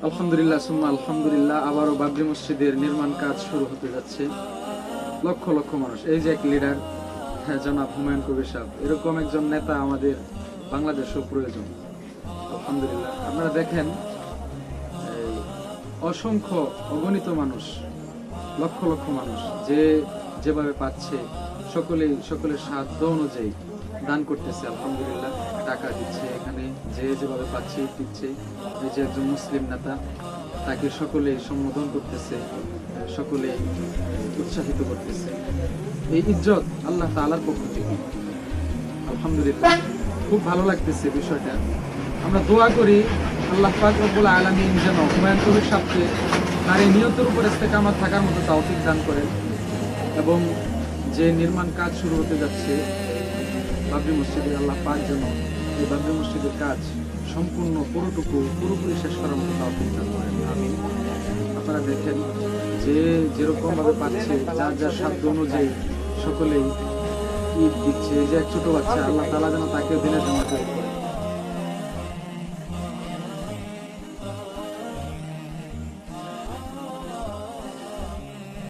আলহামদুলিল্লাহ সুম্মা আলহামদুলিল্লাহ, আবারও বাবরি মসজিদের নির্মাণ কাজ শুরু হতে যাচ্ছে। লক্ষ লক্ষ মানুষ, এই যে এক লিডার, হ্যাঁ, জনাব হুমায়ুন কবির সাহেব, এরকম একজন নেতা আমাদের বাংলাদেশও প্রয়োজন। আলহামদুলিল্লাহ, আপনারা দেখেন এই অসংখ্য অগণিত মানুষ, লক্ষ লক্ষ মানুষ যে যেভাবে পাচ্ছে সকলের সাধ্য অনুযায়ী দান করতেছে। আলহামদুলিল্লাহ, টাকা দিচ্ছে, এখানে যে যেভাবে পাচ্ছে দিচ্ছে। এই যে একজন মুসলিম নেতা, তাকে সকলেই সম্বোধন করতেছে, সকলে উৎসাহিত করতেছে। এই ইজ্জত আল্লাহ তাআলার পক্ষ থেকে। আলহামদুলিল্লাহ, খুব ভালো লাগতেছে বিষয়টা। আমরা দোয়া করি আল্লাহ পাক রব্বুল আলামিন যেন হুমায়ুন কবির সাহেবকে তার এই নিয়তের উপর ইস্তেকামত থাকার মতো তৌফিক দান করেন, এবং যে নির্মাণ কাজ শুরু হতে যাচ্ছে বাবরি মসজিদে, আল্লাহ পাক যেন এই বাবরি মসজিদের কাজ সম্পূর্ণ পুরোপুরি শেষ করার মতো তৌফিক দান করেন। আমিন। আপনারা দেখেন যে যেরকম ভাবে পাচ্ছে, যার যার সাধ্য অনুযায়ী সকলেই ঈদ দিচ্ছে। যে এক ছোট বাচ্চা, আল্লাহ তাআলা যেন তাকে দিনের জন্য